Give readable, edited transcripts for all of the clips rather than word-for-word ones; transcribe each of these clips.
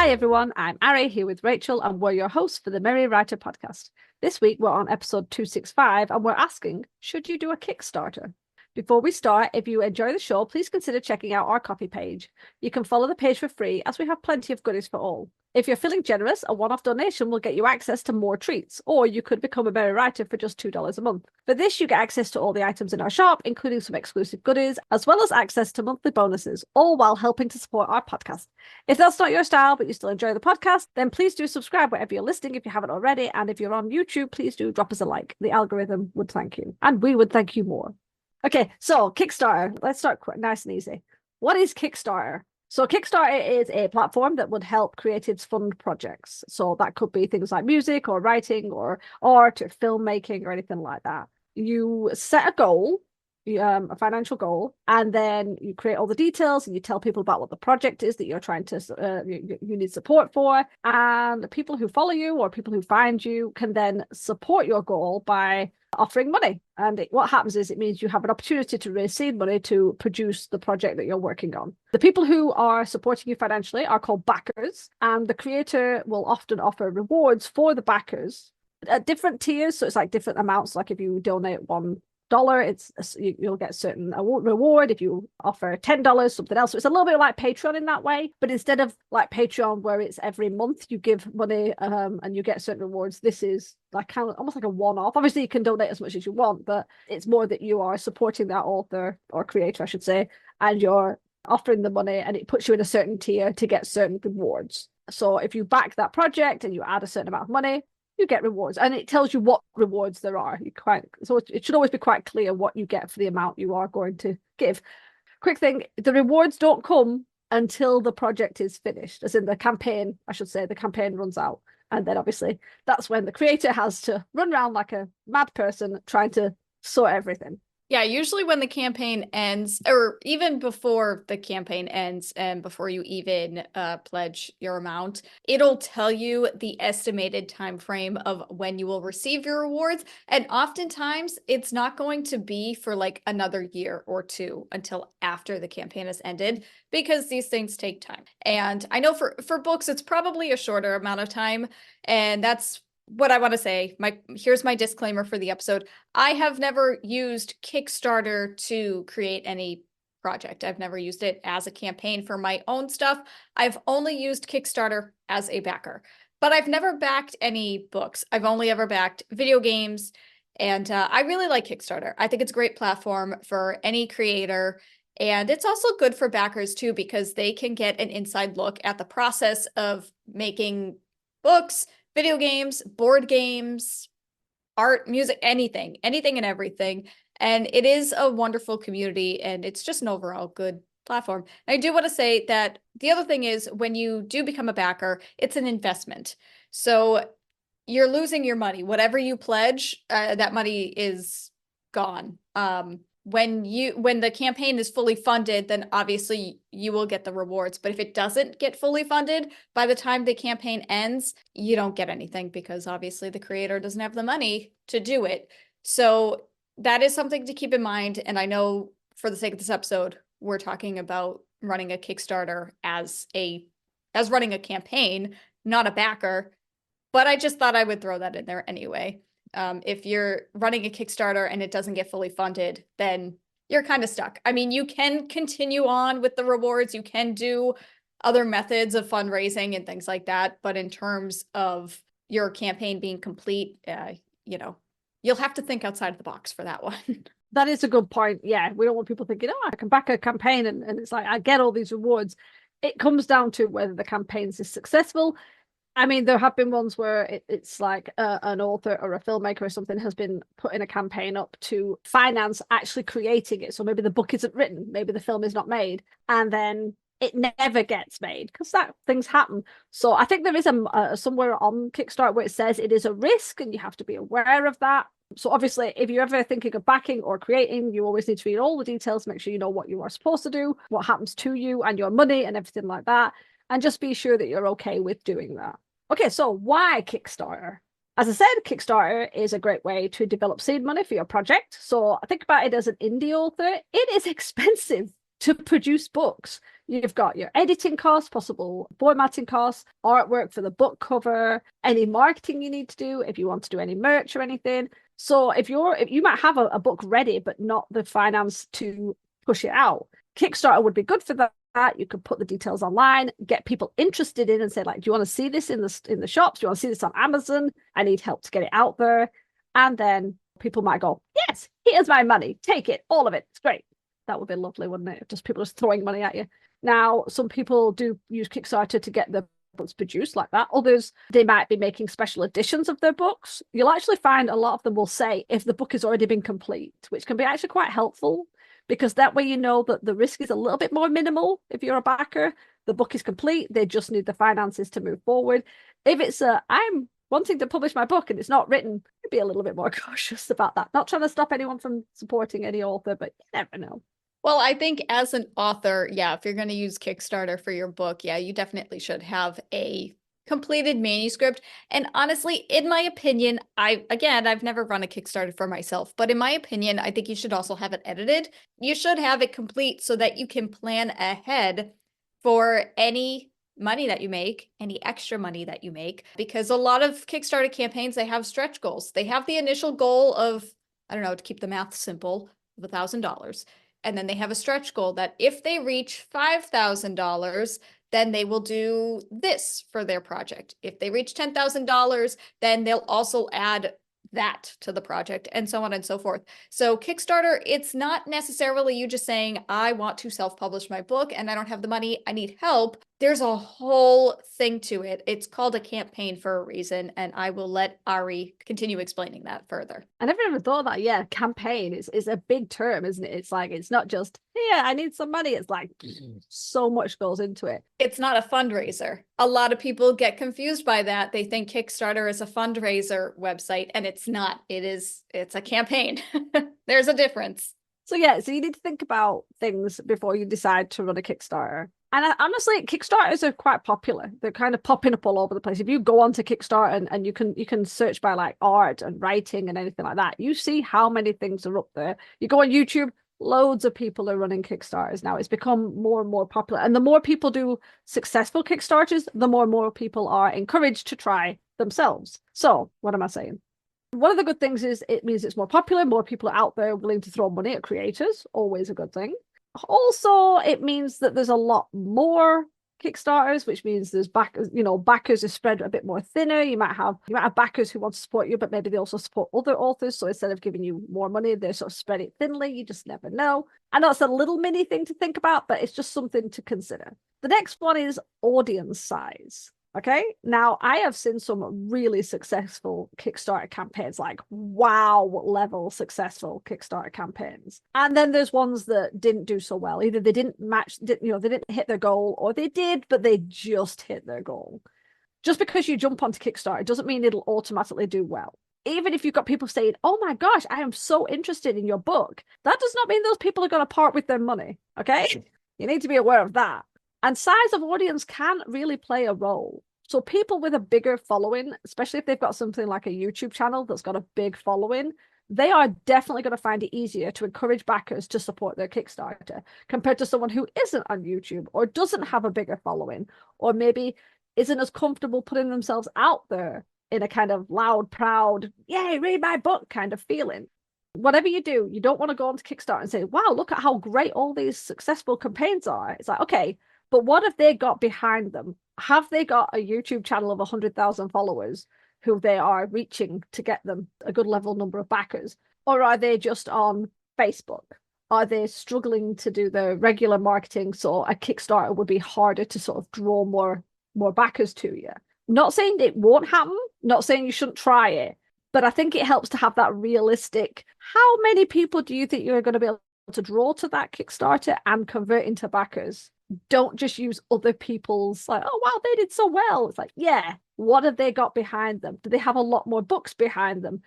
Hi everyone, I'm Ari here with Rachel and we're your hosts for the Merry Writer podcast. This week we're on episode 265 and we're asking, should you do a Kickstarter? Before we start, if you enjoy the show, please consider checking out our copy page. You can follow the page for free as we have plenty of goodies for all. If you're feeling generous, a one-off donation will get you access to more treats, or you could become a Merry Writer for just $2 a month. For this, you get access to all the items in our shop, including some exclusive goodies, as well as access to monthly bonuses, all while helping to support our podcast. If that's not your style, but you still enjoy the podcast, then please do subscribe wherever you're listening if you haven't already, and if you're on YouTube, please do drop us a like. The algorithm would thank you, and we would thank you more. Okay, so Kickstarter. Let's start quick, nice and easy. What is Kickstarter? So Kickstarter is a platform that would help creatives fund projects. So that could be things like music or writing or art or filmmaking or anything like that. You set a goal, a financial goal, and then you create all the details and you tell people about what the project is that you're trying to, you need support for. And the people who follow you or people who find you can then support your goal by offering money. And what happens is it means you have an opportunity to raise seed money to produce the project that you're working on. The people who are supporting you financially are called backers, and the creator will often offer rewards for the backers at different tiers. So it's like different amounts. Like if you donate $1, you'll get a certain reward. If you offer $10, something else. So it's a little bit like Patreon in that way, but instead of like Patreon where it's every month you give money and you get certain rewards, this is like kind of almost like a one-off. Obviously you can donate as much as you want, but it's more that you are supporting that author or creator, I should say, and you're offering the money, and it puts you in a certain tier to get certain rewards. So if you back that project and you add a certain amount of money, you get rewards, and it tells you what rewards there are. So it should always be quite clear what you get for the amount you are going to give. Quick thing, the rewards don't come until the project is finished, as in the campaign, I should say, the campaign runs out. And then obviously that's when the creator has to run around like a mad person trying to sort everything. Yeah, usually when the campaign ends, or even before the campaign ends and before you even pledge your amount, it'll tell you the estimated time frame of when you will receive your rewards. And oftentimes it's not going to be for like another year or two until after the campaign has ended, because these things take time. And I know for books, it's probably a shorter amount of time. And that's what I want to say. Here's my disclaimer for the episode. I have never used Kickstarter to create any project. I've never used it as a campaign for my own stuff. I've only used Kickstarter as a backer, but I've never backed any books. I've only ever backed video games, and I really like Kickstarter. I think it's a great platform for any creator, and it's also good for backers too, because they can get an inside look at the process of making books, video games, board games, art, music, anything and everything. And it is a wonderful community, and it's just an overall good platform. And I do want to say that the other thing is, when you do become a backer, it's an investment. So you're losing your money. Whatever you pledge, that money is gone. When the campaign is fully funded, then obviously you will get the rewards. But if it doesn't get fully funded, by the time the campaign ends, you don't get anything, because obviously the creator doesn't have the money to do it. So that is something to keep in mind. And I know for the sake of this episode, we're talking about running a Kickstarter as running a campaign, not a backer. But I just thought I would throw that in there anyway. If you're running a Kickstarter and it doesn't get fully funded, then you're kind of stuck. I mean, you can continue on with the rewards. You can do other methods of fundraising and things like that. But in terms of your campaign being complete, you'll have to think outside of the box for that one. That is a good point. Yeah, we don't want people thinking, oh, I can back a campaign and it's like, I get all these rewards. It comes down to whether the campaign is successful. I mean, there have been ones where it's like an author or a filmmaker or something has been putting a campaign up to finance actually creating it. So maybe the book isn't written, maybe the film is not made, and then it never gets made, because things happen. So I think there is somewhere on Kickstarter where it says it is a risk and you have to be aware of that. So obviously, if you're ever thinking of backing or creating, you always need to read all the details, make sure you know what you are supposed to do, what happens to you and your money and everything like that. And just be sure that you're okay with doing that. Okay, so why Kickstarter? As I said, Kickstarter is a great way to develop seed money for your project. So think about it as an indie author. It is expensive to produce books. You've got your editing costs, possible formatting costs, artwork for the book cover, any marketing you need to do if you want to do any merch or anything. So if you might have a book ready, but not the finance to push it out, Kickstarter would be good for that. You could put the details online, get people interested in, and say, like, do you want to see this in the shops? Do you want to see this on Amazon? I need help to get it out there. And then people might go, yes, here's my money. Take it, all of it. It's great. That would be lovely, wouldn't it? Just people just throwing money at you. Now, some people do use Kickstarter to get the books produced like that. Others, they might be making special editions of their books. You'll actually find a lot of them will say if the book has already been complete, which can be actually quite helpful, because that way you know that the risk is a little bit more minimal. If you're a backer, the book is complete. They just need the finances to move forward. If it's I'm wanting to publish my book and it's not written, I'd be a little bit more cautious about that. Not trying to stop anyone from supporting any author, but you never know. Well, I think as an author, yeah, if you're going to use Kickstarter for your book, yeah, you definitely should have a completed manuscript. And honestly, in my opinion, I've never run a Kickstarter for myself, but in my opinion, I think you should also have it edited. You should have it complete so that you can plan ahead for any money that you make, any extra money that you make, because a lot of Kickstarter campaigns, they have stretch goals. They have the initial goal of, I don't know, to keep the math simple, of $1,000. And then they have a stretch goal that if they reach $5,000, then they will do this for their project. If they reach $10,000, then they'll also add that to the project, and so on and so forth. So Kickstarter, it's not necessarily you just saying, I want to self-publish my book and I don't have the money, I need help. There's a whole thing to it. It's called a campaign for a reason, and I will let Ari continue explaining that further. I never ever thought that. Yeah, campaign is a big term, isn't it? It's like, it's not just, yeah, I need some money. It's like so much goes into it. It's not a fundraiser. A lot of people get confused by that. They think Kickstarter is a fundraiser website, and it's not. It's a campaign. There's a difference. So yeah, so you need to think about things before you decide to run a Kickstarter. And honestly, Kickstarters are quite popular. They're kind of popping up all over the place. If you go onto Kickstarter and you can search by like art and writing and anything like that, you see how many things are up there. You go on YouTube, loads of people are running Kickstarters now. It's become more and more popular. And the more people do successful Kickstarters, the more and more people are encouraged to try themselves. So what am I saying? One of the good things is it means it's more popular. More people are out there willing to throw money at creators. Always a good thing. Also, it means that there's a lot more Kickstarters, which means there's backers are spread a bit more thinner. You might have backers who want to support you, but maybe they also support other authors. So instead of giving you more money, they sort of spread it thinly. You just never know. I know it's a little mini thing to think about, but it's just something to consider. The next one is audience size. Okay, now I have seen some really successful Kickstarter campaigns, like wow level successful Kickstarter campaigns. And then there's ones that didn't do so well. Either they didn't they didn't hit their goal, or they did, but they just hit their goal. Just because you jump onto Kickstarter doesn't mean it'll automatically do well. Even if you've got people saying, oh my gosh, I am so interested in your book, that does not mean those people are going to part with their money. Okay, you need to be aware of that. And size of audience can really play a role. So people with a bigger following, especially if they've got something like a YouTube channel that's got a big following, they are definitely going to find it easier to encourage backers to support their Kickstarter compared to someone who isn't on YouTube or doesn't have a bigger following, or maybe isn't as comfortable putting themselves out there in a kind of loud, proud, yay, read my book kind of feeling. Whatever you do, you don't want to go onto Kickstarter and say, wow, look at how great all these successful campaigns are. It's like, okay, but what have they got behind them? Have they got a YouTube channel of 100,000 followers who they are reaching to get them a good level number of backers? Or are they just on Facebook? Are they struggling to do the regular marketing, so a Kickstarter would be harder to sort of draw more backers to you? Not saying it won't happen, not saying you shouldn't try it, but I think it helps to have that realistic, how many people do you think you're going to be able to draw to that Kickstarter and convert into backers? Don't just use other people's like, oh, wow, they did so well. It's like, yeah, what have they got behind them? Do they have a lot more books behind them?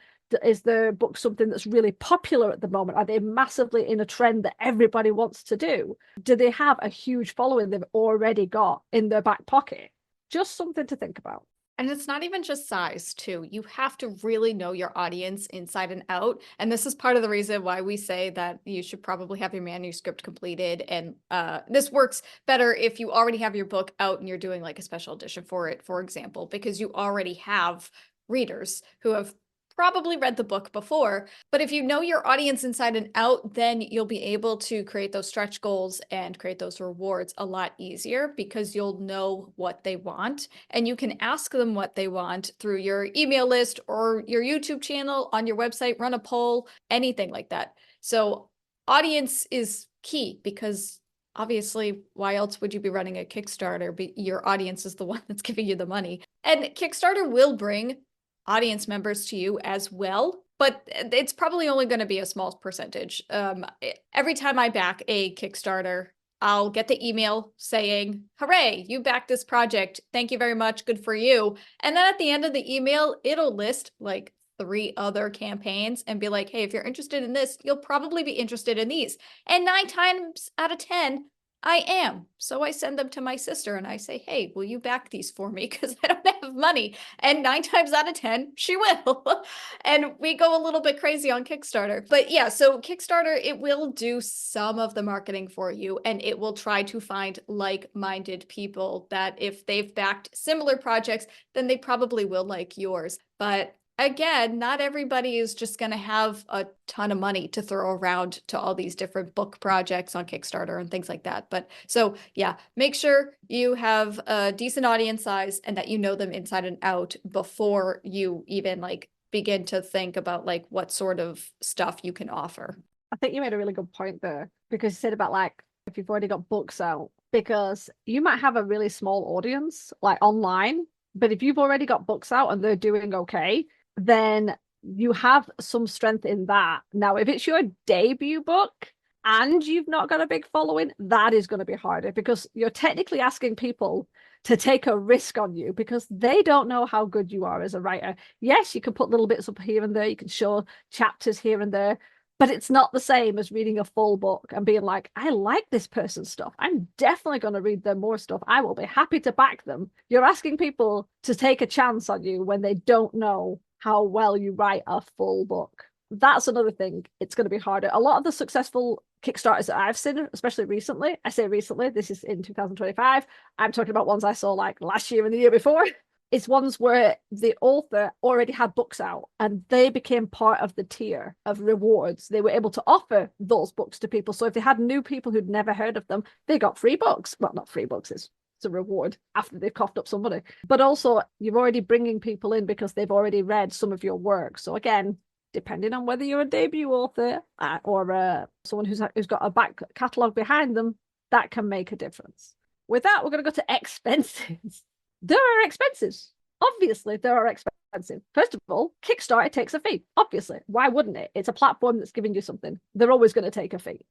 Is their book something that's really popular at the moment? Are they massively in a trend that everybody wants to do? Do they have a huge following they've already got in their back pocket? Just something to think about. And it's not even just size, too. You have to really know your audience inside and out. And this is part of the reason why we say that you should probably have your manuscript completed. And this works better if you already have your book out and you're doing like a special edition for it, for example, because you already have readers who have probably read the book before. But if you know your audience inside and out, then you'll be able to create those stretch goals and create those rewards a lot easier because you'll know what they want. And you can ask them what they want through your email list or your YouTube channel, on your website, run a poll, anything like that. So audience is key because obviously, why else would you be running a Kickstarter? But your audience is the one that's giving you the money. And Kickstarter will bring audience members to you as well, but it's probably only going to be a small percentage. Every time I back a Kickstarter, I'll get the email saying, hooray, you backed this project. Thank you very much. Good for you. And then at the end of the email, it'll list like 3 other campaigns and be like, hey, if you're interested in this, you'll probably be interested in these. And 9 times out of 10, I am. So I send them to my sister and I say, hey, will you back these for me? Because I don't have money. And 9 times out of 10, she will. And we go a little bit crazy on Kickstarter. But yeah, so Kickstarter, it will do some of the marketing for you and it will try to find like-minded people that if they've backed similar projects, then they probably will like yours. But again, not everybody is just going to have a ton of money to throw around to all these different book projects on Kickstarter and things like that. But so yeah, make sure you have a decent audience size and that you know them inside and out before you even like begin to think about like what sort of stuff you can offer. I think you made a really good point there because you said about like if you've already got books out, because you might have a really small audience like online, but if you've already got books out and they're doing okay, then you have some strength in that. Now, if it's your debut book and you've not got a big following, that is going to be harder because you're technically asking people to take a risk on you because they don't know how good you are as a writer. Yes, you can put little bits up here and there, you can show chapters here and there, but it's not the same as reading a full book and being like, I like this person's stuff. I'm definitely going to read their more stuff. I will be happy to back them. You're asking people to take a chance on you when they don't know how well you write a full book. That's another thing. It's going to be harder. A lot of the successful Kickstarters that I've seen, especially recently, I say recently, this is in 2025. I'm talking about ones I saw like last year and the year before. It's ones where the author already had books out and they became part of the tier of rewards. They were able to offer those books to people. So if they had new people who'd never heard of them, they got free books. Well, not free books, it's a reward after they've coughed up somebody. But also you're already bringing people in because they've already read some of your work. So again, depending on whether you're a debut author or someone who's got a back catalogue behind them, that can make a difference. With that, we're going to go to expenses. There are expenses. Obviously, there are expenses. First of all, Kickstarter takes a fee. Obviously, why wouldn't it? It's a platform that's giving you something. They're always going to take a fee.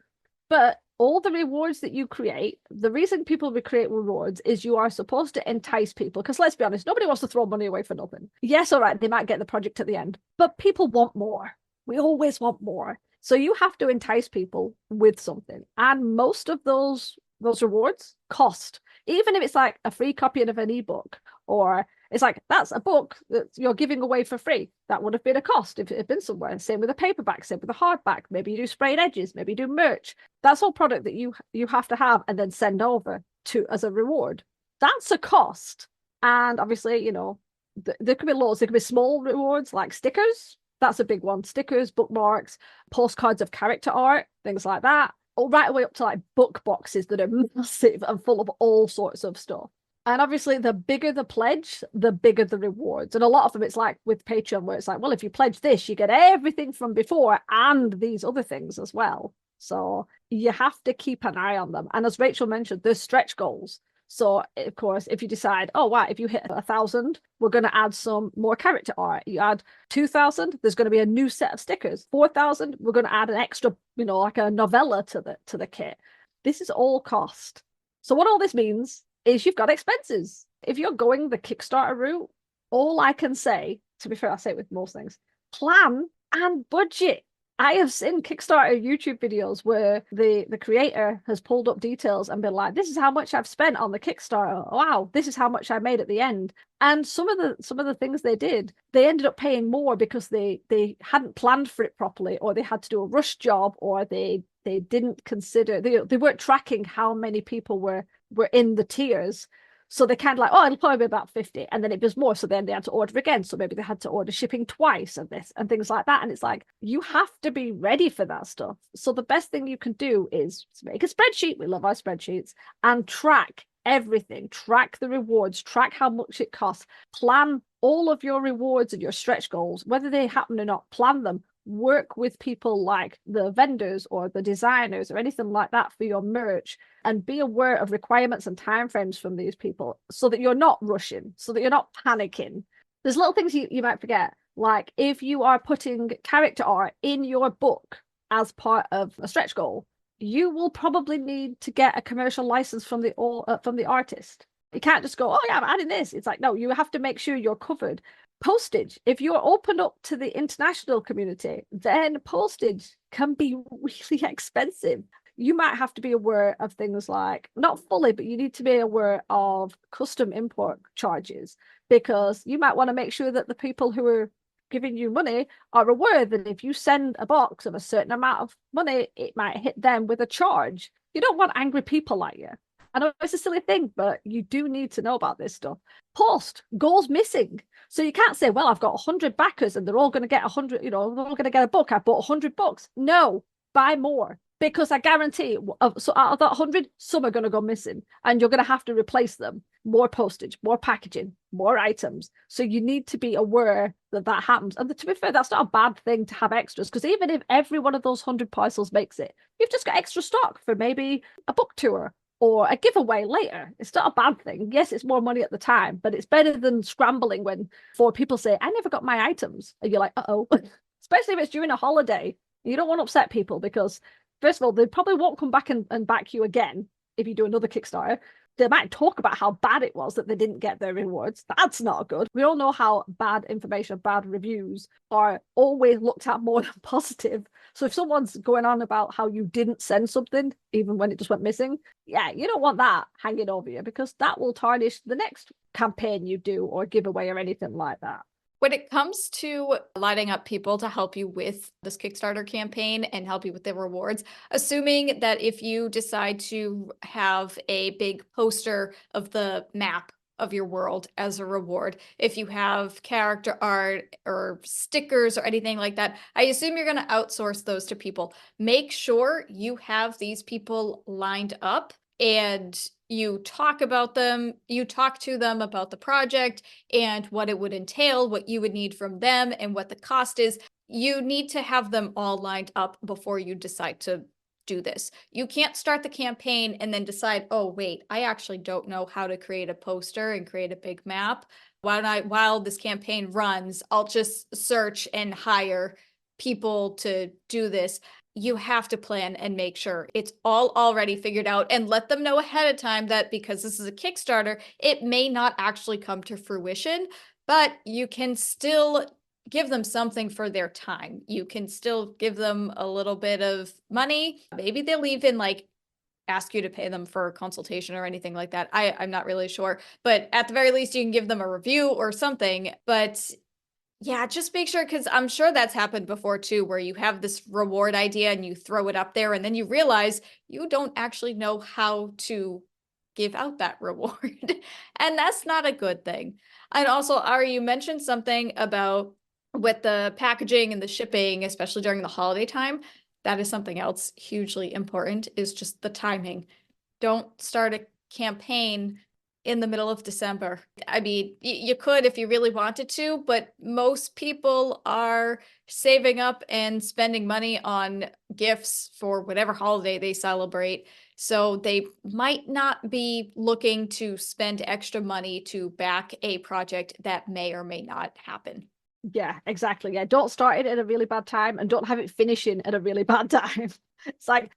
But all the rewards that you create, the reason people create rewards is you are supposed to entice people. Because let's be honest, nobody wants to throw money away for nothing. Yes, all right, they might get the project at the end, but people want more. We always want more. So you have to entice people with something. And most of those rewards cost. Even if it's like a free copy of an ebook, or it's like that's a book that you're giving away for free. That would have been a cost if it had been somewhere. Same with a paperback, same with a hardback. Maybe you do sprayed edges, maybe you do merch. That's all product that you have to have and then send over to as a reward. That's a cost. And obviously, you know, there could be loads. There could be small rewards like stickers. That's a big one. Stickers, bookmarks, postcards of character art, things like that. Or right away up to like book boxes that are massive and full of all sorts of stuff. And obviously, the bigger the pledge, the bigger the rewards. And a lot of them, it's like with Patreon, where it's like, well, if you pledge this, you get everything from before and these other things as well. So you have to keep an eye on them. And as Rachel mentioned, there's stretch goals. So, of course, if you decide, oh, wow, if you hit 1,000, we're going to add some more character art. You add 2,000, there's going to be a new set of stickers. 4,000, we're going to add an extra, you know, like a novella to the kit. This is all cost. So what all this means is you've got expenses. If you're going the Kickstarter route, all I can say, to be fair, I say it with most things, plan and budget. I have seen Kickstarter YouTube videos where the creator has pulled up details and been like, "This is how much I've spent on the Kickstarter. Wow, this is how much I made at the end." And some of the things they did, they ended up paying more because they hadn't planned for it properly, or they had to do a rush job, or they didn't consider they weren't tracking how many people were in the tiers. So they kind of like, oh, it'll probably be about 50. And then it was more. So then they had to order again. So maybe they had to order shipping twice and this and things like that. And it's like, you have to be ready for that stuff. So the best thing you can do is make a spreadsheet. We love our spreadsheets, and track everything. Track the rewards, track how much it costs, plan all of your rewards and your stretch goals, whether they happen or not, plan them. Work with people like the vendors or the designers or anything like that for your merch, and be aware of requirements and timeframes from these people so that you're not rushing, so that you're not panicking. There's little things you might forget, like if you are putting character art in your book as part of a stretch goal, you will probably need to get a commercial license from the artist. You can't just go, oh yeah, I'm adding this. It's like, no, you have to make sure you're covered. Postage, if you're open up to the international community, then postage can be really expensive. You might have to be aware of things like, not fully, but you need to be aware of custom import charges, because you might want to make sure that the people who are giving you money are aware that if you send a box of a certain amount of money, it might hit them with a charge. You don't want angry people like you. I know it's a silly thing, but you do need to know about this stuff. Post goes missing. So you can't say, well, I've got 100 backers and they're all going to get 100, they're all going to get a book. I bought 100 books. No, buy more, because I guarantee so out of that 100, some are going to go missing and you're going to have to replace them. More postage, more packaging, more items. So you need to be aware that that happens. And to be fair, that's not a bad thing to have extras, because even if every one of those 100 parcels makes it, you've just got extra stock for maybe a book tour or a giveaway later. It's not a bad thing. Yes, it's more money at the time, but it's better than scrambling when 4 people say, I never got my items. And you're like, uh-oh. Especially if it's during a holiday. You don't want to upset people, because, first of all, they probably won't come back and back you again if you do another Kickstarter. They might talk about how bad it was that they didn't get their rewards. That's not good. We all know how bad information, bad reviews are always looked at more than positive. So if someone's going on about how you didn't send something, even when it just went missing, yeah, you don't want that hanging over you, because that will tarnish the next campaign you do or giveaway or anything like that. When it comes to lining up people to help you with this Kickstarter campaign and help you with the rewards, assuming that if you decide to have a big poster of the map of your world as a reward, if you have character art or stickers or anything like that, I assume you're going to outsource those to people. Make sure you have these people lined up and you talk about them, you talk to them about the project and what it would entail, what you would need from them, and what the cost is. You need to have them all lined up before you decide to do this. You can't start the campaign and then decide, oh, wait, I actually don't know how to create a poster and create a big map. While this campaign runs, I'll just search and hire people to do this. You have to plan and make sure it's all already figured out, and let them know ahead of time that because this is a Kickstarter, it may not actually come to fruition, but you can still give them something for their time. You can still give them a little bit of money. Maybe they'll even like ask you to pay them for a consultation or anything like that. I'm not really sure, but at the very least, you can give them a review or something. But yeah, just make sure, because I'm sure that's happened before too, where you have this reward idea and you throw it up there and then you realize you don't actually know how to give out that reward. And that's not a good thing. And also, Ari, you mentioned something about with the packaging and the shipping, especially during the holiday time. That is something else hugely important, is just the timing. Don't start a campaign in the middle of December. I mean, you could if you really wanted to, but most people are saving up and spending money on gifts for whatever holiday they celebrate. So they might not be looking to spend extra money to back a project that may or may not happen. Yeah, exactly. Yeah, don't start it at a really bad time and don't have it finishing at a really bad time. It's like,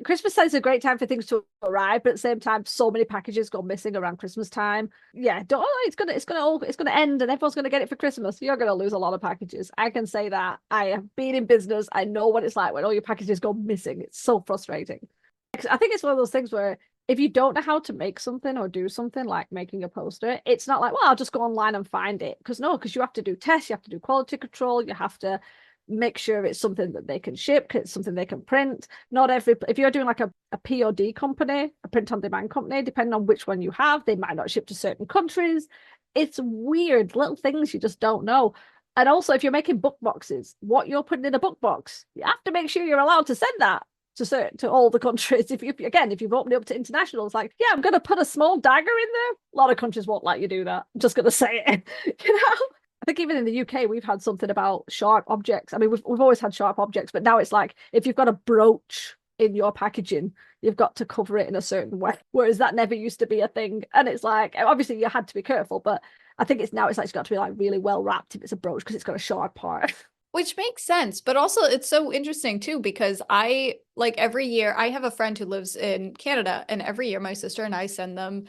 Christmas is a great time for things to arrive, but at the same time, so many packages go missing around Christmas time. Yeah, don't. It's gonna end, and everyone's gonna get it for Christmas. You're gonna lose a lot of packages. I can say that. I have been in business. I know what it's like when all your packages go missing. It's so frustrating. I think it's one of those things where if you don't know how to make something or do something like making a poster, it's not like, well, I'll just go online and find it. Because you have to do tests, you have to do quality control, you have to make sure it's something that they can ship, it's something they can print. Not every, if you're doing like a POD company, a print on demand company, depending on which one you have, they might not ship to certain countries. It's weird, little things you just don't know. And also, if you're making book boxes, what you're putting in a book box, you have to make sure you're allowed to send that to all the countries. If you've opened it up to international, it's like, yeah, I'm going to put a small dagger in there. A lot of countries won't let you do that. I'm just going to say it. I think even in the UK, we've had something about sharp objects. I mean, we've always had sharp objects, but now it's like if you've got a brooch in your packaging, you've got to cover it in a certain way. Whereas that never used to be a thing. And it's like, obviously you had to be careful, but I think it's like it's got to be like really well wrapped if it's a brooch because it's got a sharp part. Which makes sense, but also it's so interesting too, because every year I have a friend who lives in Canada, and every year my sister and I send him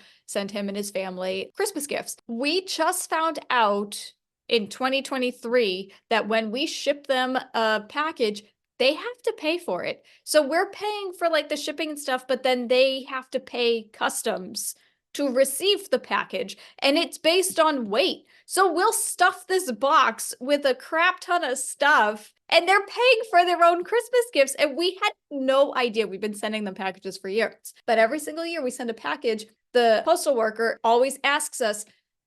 and his family Christmas gifts. We just found out in 2023 that when we ship them a package, they have to pay for it. So we're paying for like the shipping and stuff, but then they have to pay customs to receive the package, and it's based on weight. So we'll stuff this box with a crap ton of stuff, and they're paying for their own Christmas gifts, and we had no idea. We've been sending them packages for years, but every single year we send a package, the postal worker always asks us,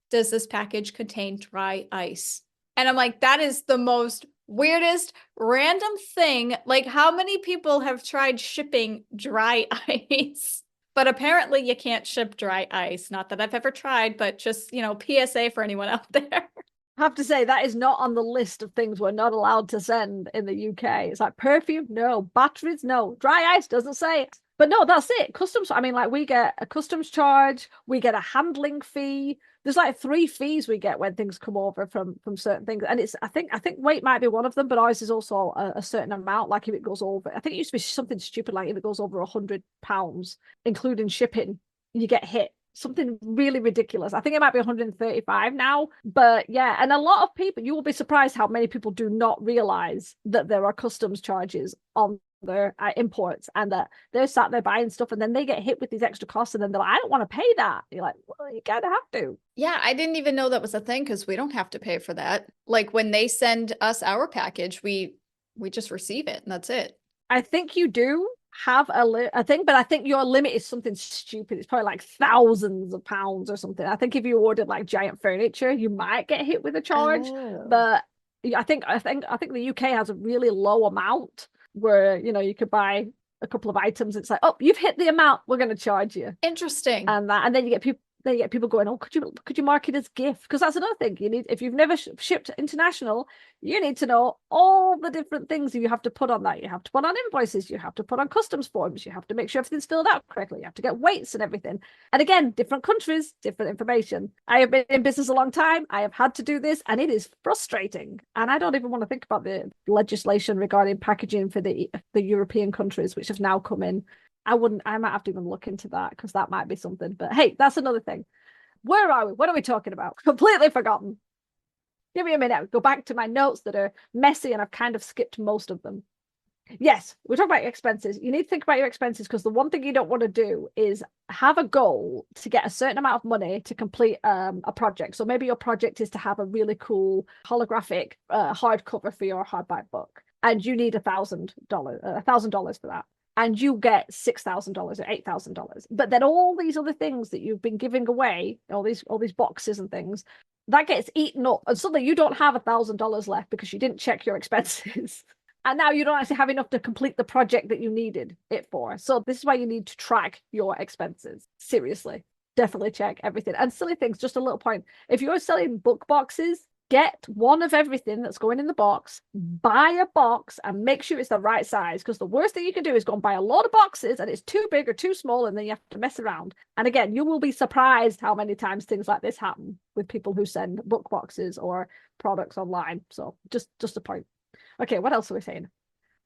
does this package contain dry ice? And I'm like, that is the most weirdest random thing. Like, how many people have tried shipping dry ice? But apparently you can't ship dry ice. Not that I've ever tried, but just, PSA for anyone out there. I have to say that is not on the list of things we're not allowed to send in the UK. It's like perfume, no. Batteries, no. Dry ice doesn't say it. But no, that's it. Customs, I mean, like we get a customs charge, we get a handling fee. There's like 3 fees we get when things come over from certain things. And it's I think weight might be one of them, but ours is also a certain amount. Like if it goes over, I think it used to be something stupid, like if it goes over £100, including shipping, you get hit. Something really ridiculous. I think it might be 135 now. But yeah, and a lot of people, you will be surprised how many people do not realize that there are customs charges on their imports, and that they're sat there buying stuff and then they get hit with these extra costs, and then they're like, I don't want to pay that. You're like, well, you kind of have to. Yeah, I didn't even know that was a thing, because we don't have to pay for that. Like when they send us our package, we just receive it and that's it. I think you do have a thing, but I think your limit is something stupid. It's probably like thousands of pounds or something. I think if you ordered like giant furniture, you might get hit with a charge. But I think the UK has a really low amount where you could buy a couple of items. It's like, oh, you've hit the amount, we're going to charge you. Interesting. And then you get people going, oh, could you mark it as gift? Because that's another thing. You need, if you've never shipped international, you need to know all the different things you have to put on that. You have to put on invoices, you have to put on customs forms, you have to make sure everything's filled out correctly, you have to get weights and everything. And again, different countries, different information. I have been in business a long time, I have had to do this, and it is frustrating. And I don't even want to think about the legislation regarding packaging for the European countries, which have now come in. I might have to even look into that, because that might be something. But hey, that's another thing. Where are we? What are we talking about? Completely forgotten. Give me a minute. Go back to my notes that are messy, and I've kind of skipped most of them. Yes, we're talking about your expenses. You need to think about your expenses, because the one thing you don't want to do is have a goal to get a certain amount of money to complete a project. So maybe your project is to have a really cool holographic hardcover for your hardback book, and you need $1,000 for that. And you get $6,000 or $8,000. But then all these other things that you've been giving away, all these boxes and things, that gets eaten up. And suddenly you don't have $1,000 left because you didn't check your expenses. And now you don't actually have enough to complete the project that you needed it for. So this is why you need to track your expenses. Seriously, definitely check everything. And silly things, just a little point. If you're selling book boxes, get one of everything that's going in the box, buy a box, and make sure it's the right size. Because the worst thing you can do is go and buy a lot of boxes and it's too big or too small, and then you have to mess around. And again, you will be surprised how many times things like this happen with people who send book boxes or products online. So just a point. Okay, what else are we saying?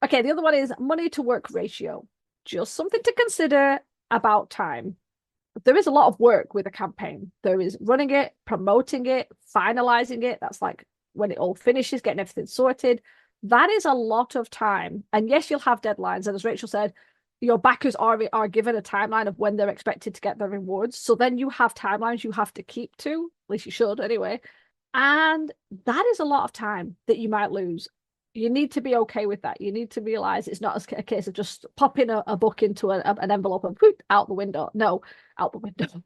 Okay, the other one is money to work ratio. Just something to consider about time. There is a lot of work with a campaign. There is running it, promoting it, finalizing it. That's like when it all finishes, getting everything sorted. That is a lot of time. And yes, you'll have deadlines. And as Rachel said, your backers are given a timeline of when they're expected to get their rewards. So then you have timelines you have to keep to, at least you should anyway. And that is a lot of time that you might lose. You need to be okay with that. You need to realize it's not a case of just popping a book into an envelope and whoop, out the window. No, out the window,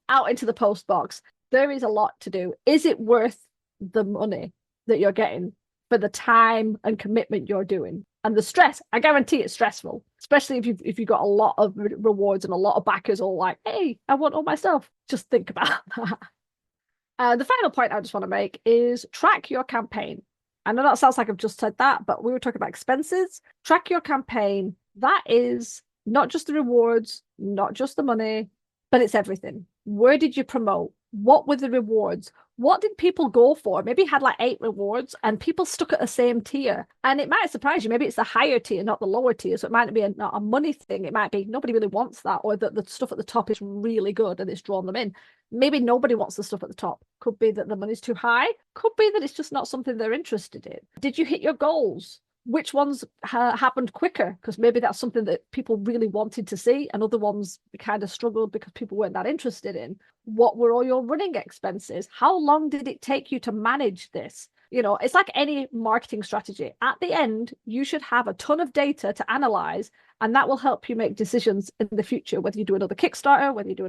out into the post box. There is a lot to do. Is it worth the money that you're getting for the time and commitment you're doing? And the stress, I guarantee it's stressful, especially if you've got a lot of rewards and a lot of backers all like, hey, I want all my stuff. Just think about that. The final point I just want to make is track your campaign. I know that sounds like I've just said that, but we were talking about expenses. Track your campaign. That is not just the rewards, not just the money, but it's everything. Where did you promote? What were the rewards? What did people go for? Maybe you had like 8 rewards and people stuck at the same tier. And it might surprise you. Maybe it's the higher tier, not the lower tier. So it might be not a money thing. It might be nobody really wants that, or the stuff at the top is really good and it's drawn them in. Maybe nobody wants the stuff at the top. Could be that the money's too high. Could be that it's just not something they're interested in. Did you hit your goals? Which ones happened quicker? Because maybe that's something that people really wanted to see, and other ones kind of struggled because people weren't that interested in. What were all your running expenses? How long did it take you to manage this? You know, it's like any marketing strategy. At the end, you should have a ton of data to analyze, and that will help you make decisions in the future, whether you do another Kickstarter, whether you do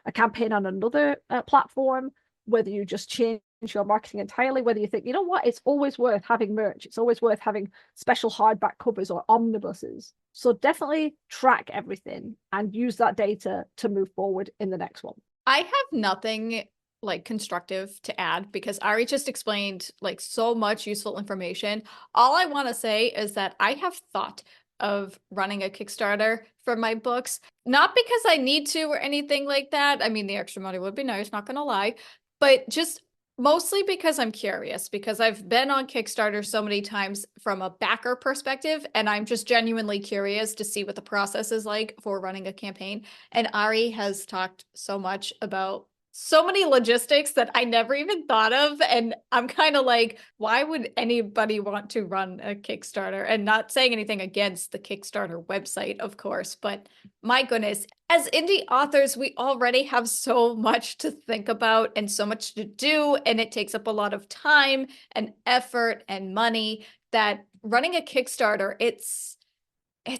a campaign on another platform, whether you just change your marketing entirely, whether you think, you know what, it's always worth having merch, it's always worth having special hardback covers or omnibuses. So definitely track everything and use that data to move forward in the next one. I have nothing like constructive to add because Ari just explained like so much useful information. All I want to say is that I have thought of running a Kickstarter for my books, not because I need to or anything like that. I mean, the extra money would be nice, not gonna lie, but just mostly because I'm curious, because I've been on Kickstarter so many times from a backer perspective, and I'm just genuinely curious to see what the process is like for running a campaign. And Ari has talked so much about so many logistics that I never even thought of. And I'm kind of like, why would anybody want to run a Kickstarter? And not saying anything against the Kickstarter website, of course, but my goodness, as indie authors, we already have so much to think about and so much to do. And it takes up a lot of time and effort and money that running a Kickstarter, it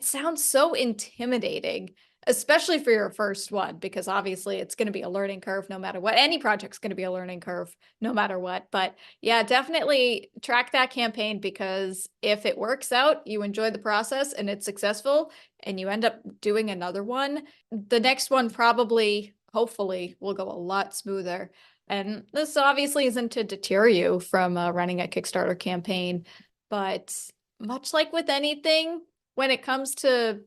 sounds so intimidating, especially for your first one, because obviously it's going to be a learning curve no matter what. Any project's going to be a learning curve no matter what. But yeah, definitely track that campaign, because if it works out, you enjoy the process and it's successful and you end up doing another one, the next one probably, hopefully, will go a lot smoother. And this obviously isn't to deter you from running a Kickstarter campaign, but much like with anything, when it comes to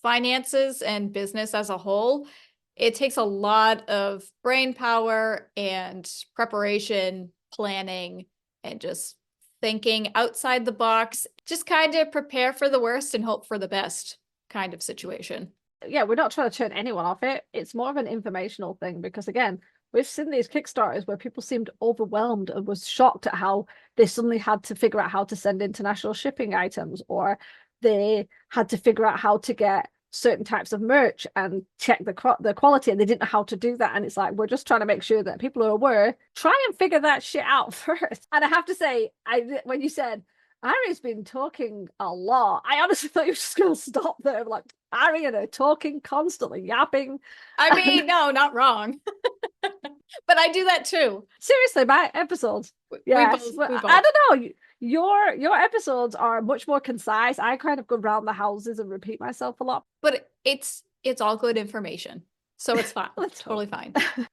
finances and business as a whole, it takes a lot of brain power and preparation, planning, and just thinking outside the box. Just kind of prepare for the worst and hope for the best kind of situation. Yeah, we're not trying to turn anyone off it. It's more of an informational thing, because again, we've seen these Kickstarters where people seemed overwhelmed and was shocked at how they suddenly had to figure out how to send international shipping items, or they had to figure out how to get certain types of merch and check the quality, and they didn't know how to do that. And it's like, we're just trying to make sure that people are aware. Try and figure that shit out first. And I have to say, when you said Ari's been talking a lot, I honestly thought you were just going to stop there. Like, Ari and her talking constantly, yapping. I mean, no, not wrong. But I do that too. Seriously, my episodes. Yes. We both. I don't know. Your episodes are much more concise. I kind of go around the houses and repeat myself a lot. But it's all good information. So it's fine. It's totally fine. I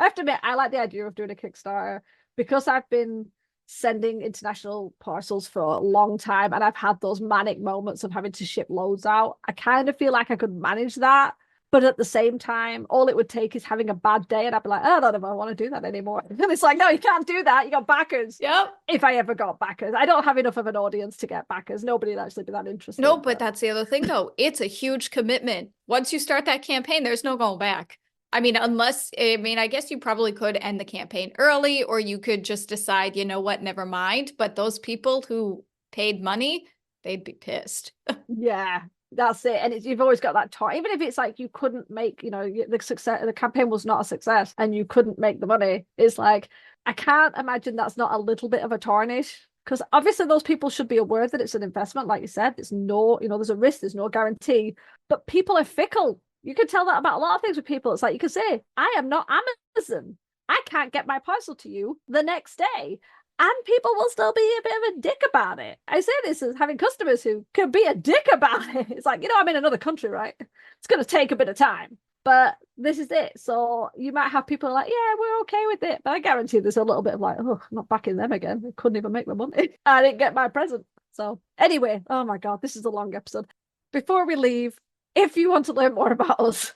have to admit, I like the idea of doing a Kickstarter. because I've been sending international parcels for a long time and I've had those manic moments of having to ship loads out, I kind of feel like I could manage that. But at the same time, all it would take is having a bad day and I'd be like, oh, I don't know if I want to do that anymore. And it's like, no, you can't do that. You got backers. Yep. If I ever got backers. I don't have enough of an audience to get backers. Nobody would actually be that interested. No, but that's the other thing though. It's a huge commitment. Once you start that campaign, there's no going back. I mean, I guess you probably could end the campaign early, or you could just decide, you know what, never mind. But those people who paid money, they'd be pissed. Yeah. That's it. And you've always got that time, even if it's like you couldn't make, the campaign was not a success and you couldn't make the money. It's like, I can't imagine that's not a little bit of a tarnish, because obviously those people should be aware that it's an investment. Like you said, it's no, there's a risk, there's no guarantee, but people are fickle. You can tell that about a lot of things with people. It's like, you can say, I am not Amazon. I can't get my parcel to you the next day. And people will still be a bit of a dick about it. I say this as having customers who can be a dick about it. It's like, I'm in another country, right? It's going to take a bit of time, but this is it. So you might have people like, yeah, we're okay with it. But I guarantee there's a little bit of like, oh, I'm not backing them again. I couldn't even make my money. I didn't get my present. So anyway, oh my God, this is a long episode. Before we leave, if you want to learn more about us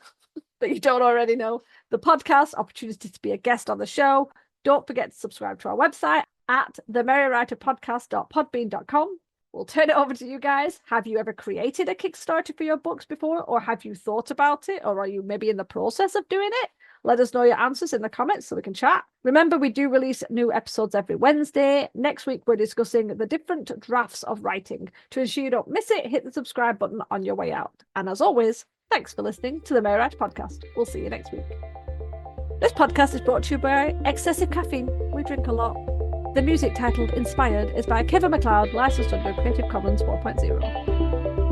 that you don't already know, the podcast, opportunity to be a guest on the show, don't forget to subscribe to our website at themerrywriterpodcast.podbean.com. We'll turn it over to you guys. Have you ever created a Kickstarter for your books before, or have you thought about it, or are you maybe in the process of doing it? Let us know your answers in the comments so we can chat. Remember, we do release new episodes every Wednesday. Next week, we're discussing the different drafts of writing. To ensure you don't miss it, hit the subscribe button on your way out. And as always, thanks for listening to the Merry Writer Podcast. We'll see you next week. This podcast is brought to you by Excessive Caffeine. We drink a lot. The music titled Inspired is by Kevin MacLeod, licensed under Creative Commons 4.0.